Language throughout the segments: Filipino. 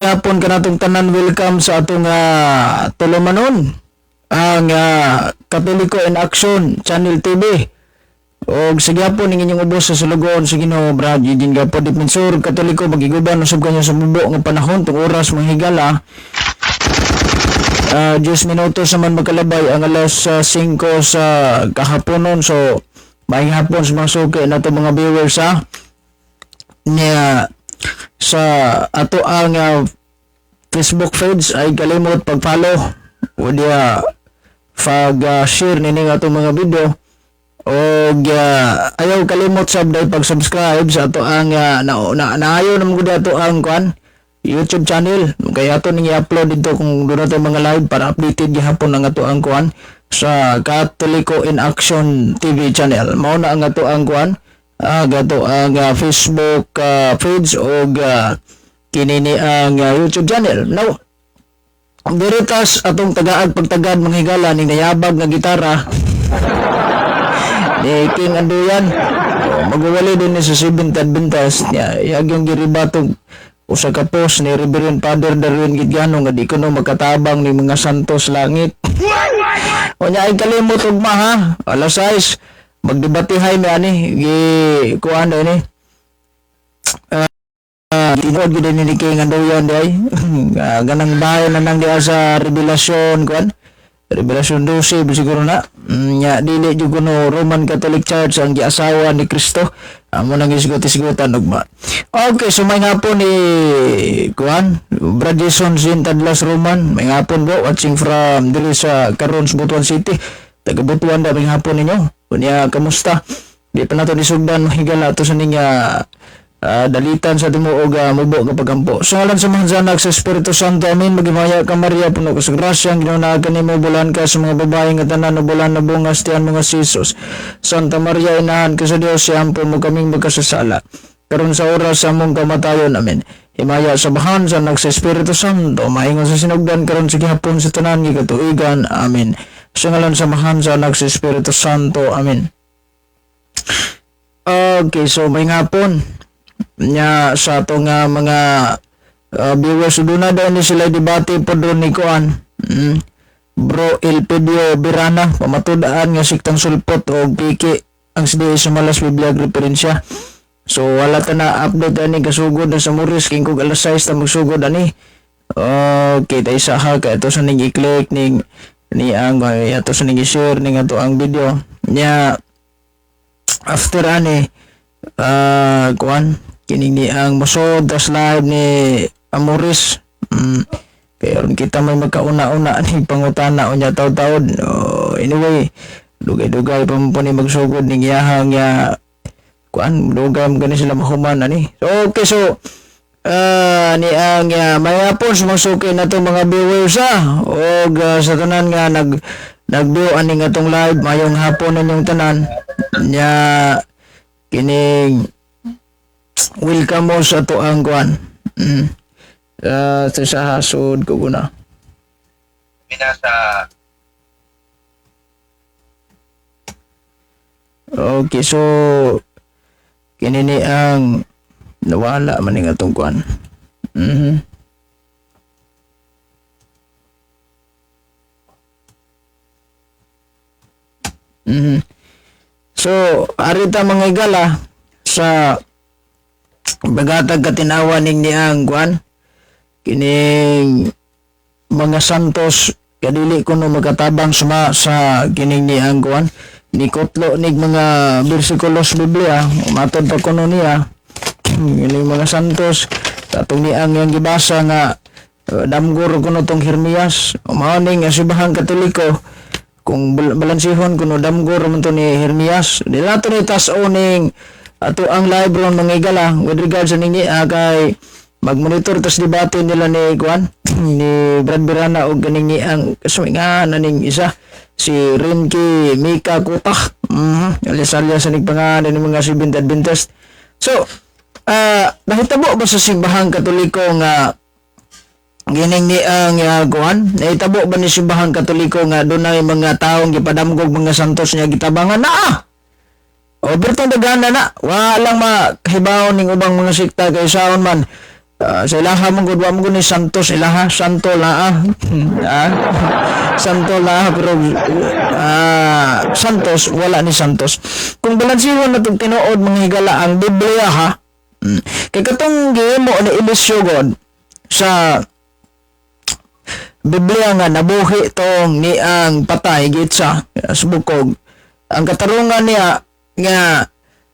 hapon kanatong tanan, welcome sa atong tulumanon ang Katoliko in Action Channel TV. Og sa gyapon ning inyong ubos sa sulugon sa Ginoo Brad Eugene Gapo Defensor Katoliko magiguban usab kanyo sa mubo nga panahon tung oras mga higala. 10 minutos naman magkalabay ang alas 5 sa kahaponon. So may hapon sa mga suki na ito mga viewers niya sa ato ang Facebook page ay kalimot pag-follow o diya pag-share nini ato mga video o ayaw kalimot sabday pag-subscribe sa ato ang naayaw naman ko ato ang YouTube channel kaya ato ning i-upload dito kung doon natin mga live para updated gihapon ang ato ang sa Katoliko in Action TV channel. Mao na ang ato ang gato ang Facebook page o kinini ang YouTube channel. Now, diritas atong tagaag pagtagad mga higala ning nayabag nga gitara ni King Anduyan. Magwali din ni sa 7 Adventist niya yagyong giribatog usa ka post ni Reverend Father Darwin Gidgano nga di kuno magkatabang ni mga santos langit. O nya ay kalimot ugma ha. Alas 6 magdebatihay mi ani kuan ni. Tinuod gid ni King Anduyan day. Ganang bahay na nang diha sa Revelasyon kuan. Revelasyon 12 siguro na. Nya dili jud kuno Roman Catholic Church ang giasawa ni Kristo. Amo nang isgot-isgotan ugma. Okay, so may hapon ni kuan Brad Jason Zin Tadlas Roman. May hapon bro watching from diri sa Carons Butuan City. Taga Butuan da may hapon ninyo. Unya kamusta? Di pa nato nisugdan higala ato sa ninya dalitan sa timuog mubo nga pagampo. Sa ngalan sa Manzanak sa Espiritu Santo, amin. Magimaya ka Maria, puno ka sa grasya, ang ginunaagan ni mo, bulan ka sa mga babae nga tanan, na bulan na bungas tiyan mga sisos. Santa Maria, inahan ka sa Diyos, siyampo mo kaming magkasasala. Karon sa oras sa mong kamatayon, amin. Himaya sa bahan sa nag sa Espiritu Santo, maingon sa sinugdan, karon sa gihapon sa tanan, gikatuigan, amin. Sa ngalan sa bahan sa nag sa Espiritu Santo, amin. Okay, so may ngapon nya sa atong mga viewers doon na ni sila debate po doon ni Kuan Bro Elpidio Birana pamatudaan nga siktang sulpot o piki ang SDA sa Malas Biblia referensya. So wala ta na update ani kasugod na sa Muris king kog alas 6 ta magsugod ani. Okay, tayo sa kay ito sa ning i-click ning ni ang ato sa ning i-share ning ato ang video nya after ani Kuan kining ni ang mosod das live ni Amoris. Kaya ron kita may magkauna-una ning pangutana unya taud-taud. Anyway, dugay-dugay pa mo ni magsugod ning iyahang kuan dugay gani sila mahuman ani. So okay, so ni ang may hapon sumasuki na to mga viewers og sa tanan nga nag-view ani nga tong live mayong hapon ninyong tanan nya kining welcome mo sa to ang kuan sa hasod ko guna binasa. okay, so kinini ang nawala man nga tong kuan so arita mga igala sa bagatag katinawan ning niang kuan kining mga santos kadili kuno magkatabang sa kining niang kuan ni kotlo nig mga bersikulos Biblia matod pa kuno niya kining mga santos katong niang yang gibasa nga damgor kuno tong Jeremias mao ning asibahang Katoliko kung balansihon kuno damgor man to ni Jeremias dila to ni tas-o ning ato ang live ron mga igala with regards sa ninyi kay magmonitor tas debate nila ni Juan ni Brad Birana o ganing ni ang kasumingan ning isa si Renki Mika Kutak alisalya sa nagpangalan ng mga 7 Adventist. So nahitabo ba sa simbahang Katoliko nga gining ni ang Juan nahitabo ba ni simbahang Katoliko nga dunay mga taong gipadamgog mga santos niya gitabangan na o bertong dagana na walang makahibaw ning ubang mga sikta kay saon man Sa ilaha mong gud wa mo ni Santos ilaha santo la santo la pero Santos wala ni Santos. Kung balansiwan na itong tinuod mga higala ang Biblia ha. Kay katong gihimo ni Eliseo God sa Biblia nga nabuhi tong ni ang patay gitsa subukog. Ang katarungan niya nga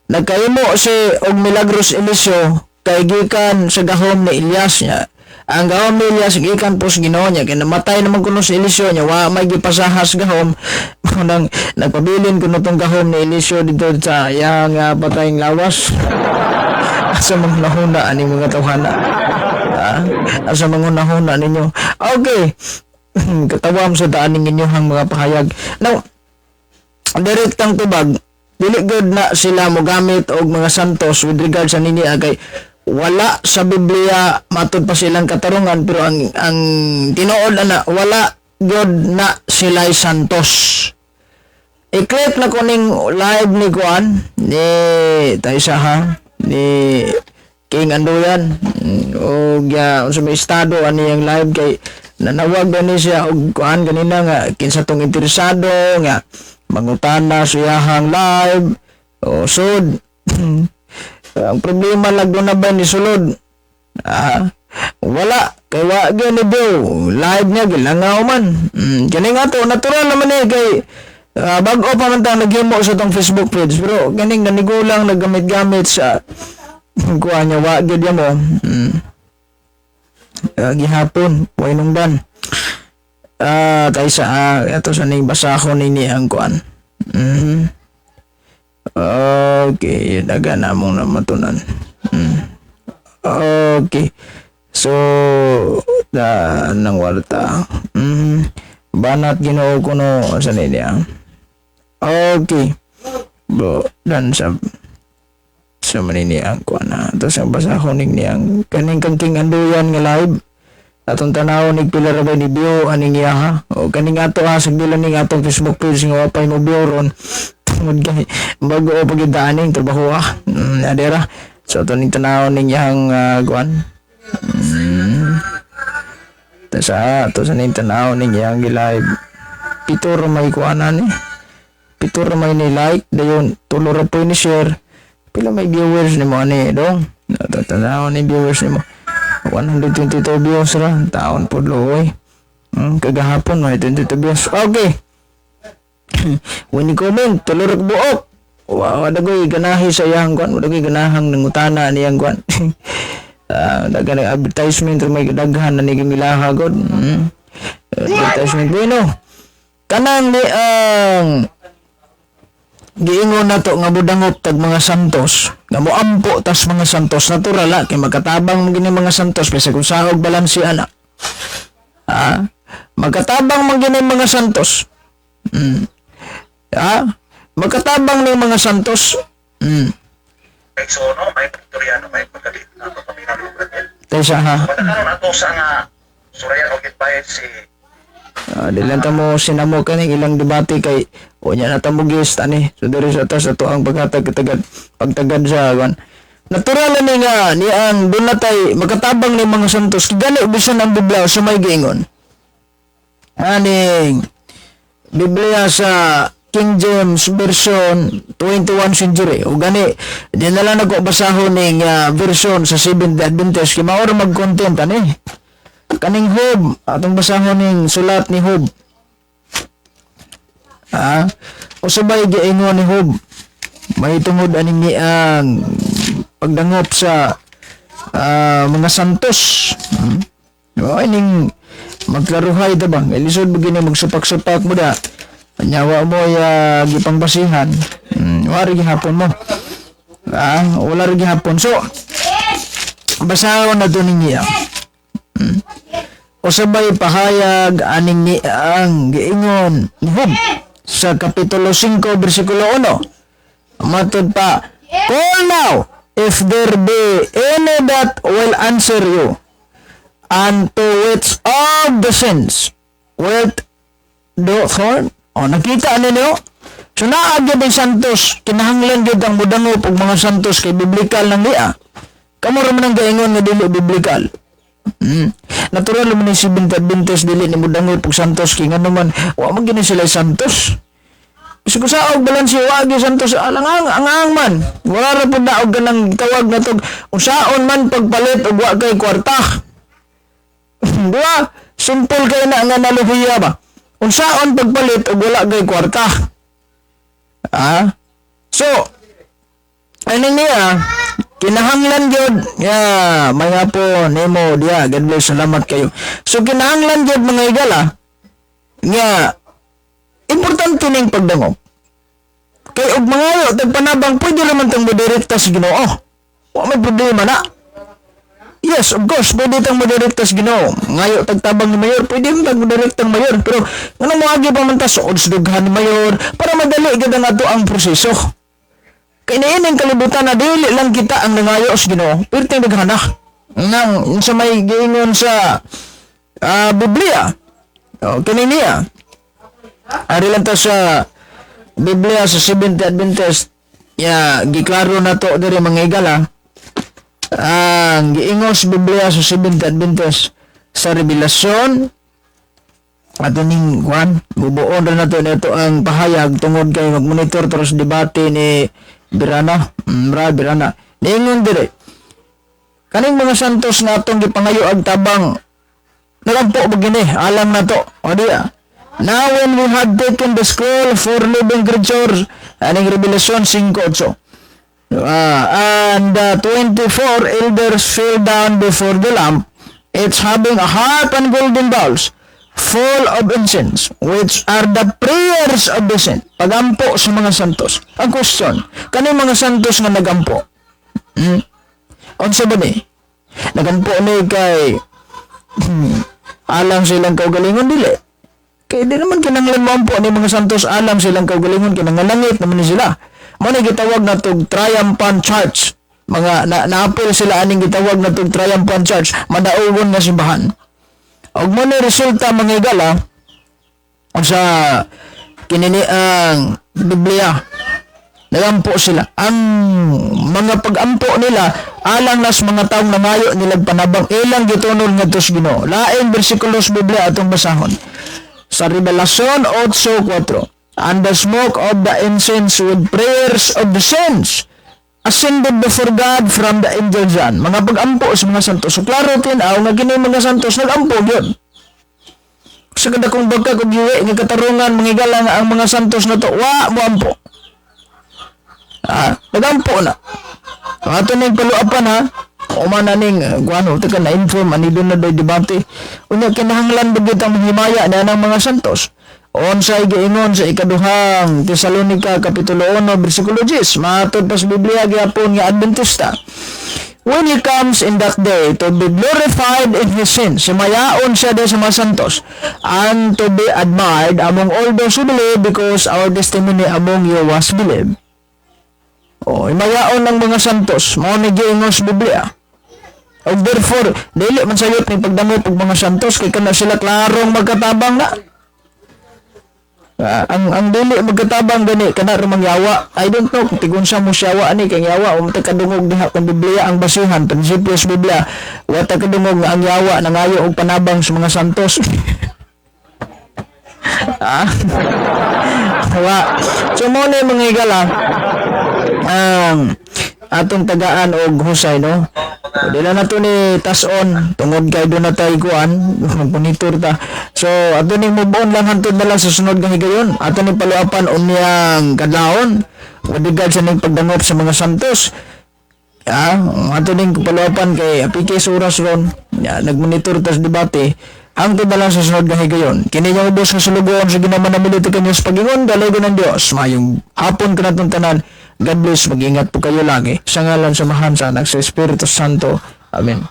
nagkahimo si og milagros Eliseo kay gikan sa gahom ni Elias niya. Ang gahom ni Elias gikan po sa Ginoo niya kay namatay naman kuno si Eliseo niya wa may gipasahas gahom nang nagpabilin kuno tong gahom ni Eliseo dito sa yang patayng lawas. Asa mga nahuna ani mga tawhana. Asa mga nahuna ninyo. Okay. Katawam sa daan ninyo hang mga pahayag. Now, direktang tubag dili good na sila mo gamit og mga santos with regard sa nini kay wala sa Biblia matud pa silang katarungan pero ang tinuod na wala good na sila santos. I-click na ko ning live ni Kuan ni Taisa ha ni King Andoyan o sa may estado ani ang live kay nanawag ba ni siya og Kuan kanina nga kinsa tong interesado nga mangutana siyahang live o sud. Ang problema lang doon na ba ni sulod? Wala. Kaya wag ni Bill. Live niya, gilangaw man. Kani nga to, natural naman eh. Kay bago pa man tayo naghimo sa tong Facebook page. Pero ganing nanigulang naggamit-gamit sa kuha niya, wag yun mo. Gihapon, huwag nungdan. Tayo sa, ito sa naibasa ko nini ang kuhan. Okay, daga na mong namatunan. Okay. So, nang warta. Banat Ginoo ko no sa niya. Okay. Bro, dan sa maniniang ko na. Tapos ang basa ko niyang kaning King Andoyan nga live. Atong tanaw nig pila ra ba ni Bio aning iya ha. O kaning ato ha sagdilan ning atong Facebook page nga wapay mo Bio ron. Bago o pagidaaning trabaho adera so ito ning tanaw ninyang guan sa ning tanaw ninyang live pitor may kuanan pitor may ni like dayon tulo ra po ni share pila may viewers ni mo ani dong tanaw ni viewers ni mo 122 views ra taon po loy kagahapon may 22 views okay. When you comment, tulurok buok. Wadagoy ganahi sa iyang kwan. Wadagoy ganahang nangutana niyang kwan. Dagan ng advertisement or may daghan na nigimilahagod. Advertisement. Bueno, kanang ni ang giingon na to nga budangop tag mga santos. Nga moampo tas mga santos. Natural la. Kaya magkatabang magini mga santos. Kasi kung sahog balansi anak. Magkatabang magini mga santos. Magkatabang ng mga santos. So, no, may Victoriano, may pagkalit na pamilya ng Brazil. Tesa ha. Matakaroon ato sa nga Surayan o Kitbayad si Dilanta mo sinamo ka ng ilang debate kay o niya natamugis tani. So, dari sa atas ito ang pagtagad sa kan. Natural na nga ni ang doon natay magkatabang ng mga santos. Gani ubisan ang Biblia sa may giingon. Aning Biblia sa King James version 21 century o gani di na lang nagbasahon ning version sa Seventh Day Adventist kay mao ra mag-content ani kaning Job atong basahon ning sulat ni Job o sabay giingon ni Job may tungod aning ni ang pagdangop sa mga santos ay ning magklaruhay ta bang ilisod begini magsupak-supak mo da nyawa mo gipang basihan wala gihapon mo wala rin gihapon so basahon na doon niya o sabay pahayag aning ni ang giingon ni Job sa kapitulo 5 versikulo 1 matod pa call now if there be any that will answer you and to which of the sins wilt do harm. O, nakita ninyo? So, naagyan ng santos, kinahanglan yun ang mudangop og mga santos kay biblikal ng liya. Kamo ra man ang gaingon nga dili biblikal. Natural man ni si Adventist dili ni mudangot pag santos kay ngano man wa man gini sila santos. Kasi kung sa balan si wagi santos ang man. Wala ra pud daog ganang tawag na tog unsaon man pagpalit og wa kay kwarta. Diba? Simple kay na nga analohiya ba? Unsaon pagpalit og wala kay kwarta. So, ano niya, kinahanglan gyud may hapon nimo dia God bless, salamat kayo. So kinahanglan gyud mga igala nga importante ning pagdangop. Kay og mga yo tagpanabang pwede naman tang modirekta sa Ginoo. Wa may problema na. Yes, of course, pwede tang modirekta sa Ginoo. Ngayo tagtabang ni mayor, pwede mo tang modirekta mayor, pero ngano mo agi pa man ta suod sa dughan ni mayor para madali gid ang ato ang proseso. Kaya niining kalibutan na dili lang kita ang nangayo sa Ginoo, pero ting daghana nang sa may giingon sa Biblia. Kini niya. Ari lang ta sa Biblia sa Seventh Adventist. Giklaro na to diri mga igala. Ang giingon sa Biblia sa Seventh Adventist sa Revelasyon ato ning kwan bubuon ra nato nito ang pahayag tungod kay magmonitor terus debate ni Birana, Birana. Niingon dire. Kaning mga santos nga atong gipangayo ag tabang nagampo begini, alam na to. O diya. Now when we had taken the scroll for living creatures, aning Revelation 5:8. And 24 elders fell down before the Lamb, each having a harp and golden bowls full of incense, which are the prayers of the saints. Pagampo sa mga santos. Ang question, kaning mga santos nga nagampo? Unsa ba ni? Nagampo ni kay alam silang kaugalingon dili. Kay di naman kinanglan mo ampo ni mga santos alam silang kaugalingon kinangalangit naman ni sila. Mo ni gitawag na tog triumphant church. Mga naapil sila aning gitawag na tog triumphant church, madaogon nga simbahan. Og mo ni resulta mga igala sa kinini ang Biblia. Nagampo sila. Ang mga pag-ampo nila alang nas mga taong nangayo nilang panabang ilang gitunol nga tos Ginoo. Laing bersikulos Biblia atong basahon. Sa Revelasyon 8:4. And the smoke of the incense with prayers of the saints ascended before God from the angels yan. Mga pag-ampo sa mga santos. So klaro tinaw nga gini mga santos nag-ampo yun. Sa kada kong bagka kong giwi nga katarungan mga igala nga ang mga santos na to wa mo ampo. Nag-ampo na. Ato ning paluapan ha. Umana ning guano teka na inform ani doon na doy debate. Unya kinahanglan bagid ang himaya na ng mga santos. Unsay giingon sa ikaduhang Tesalonica kapitulo 1 bersikulo 10 matod pas Biblia gyapon nga Adventista. When he comes in that day to be glorified in his sins, simayaon siya sa mga santos, and to be admired among all those who believe because our testimony among you was believed. Imayaon ng mga santos, mao ni giingon sa Biblia. Og therefore, dili man sayop ni pagdamot og mga santos kay kana sila klarong magkatabang na. Ang dili magkatabang gani kana ra mangyawa. I don't know kung tigun sa mo siyawa ani kay yawa o kadungog diha kan Biblia ang basihan prinsipyo sa Biblia. Wa ta kadungog nga ang yawa nangayo og panabang sa mga santos. So mo ni mga igala atong tagaan og husay no. Dila na to ni tason tungod kay do na tay kuan magmonitor ta. So ato ning mubon lang hantod na lang sa sunod nga higayon. Ato ning paluapan unyang kadlawon wadigad sa ning pagdangop sa mga santos. Ato ning paluapan kay apikis oras ron. Nagmonitor tas debate. Ang lang sa sunod nga higayon. Kini yung ubos nga sulugon sa ginaman na militi kanyo sa pagingon dalagon ng Dios. Mayong hapon ka natong tanan. God bless, mag-ingat po kayo lagi. Sa ngalan samahan sa anak sa Espiritu Santo. Amen.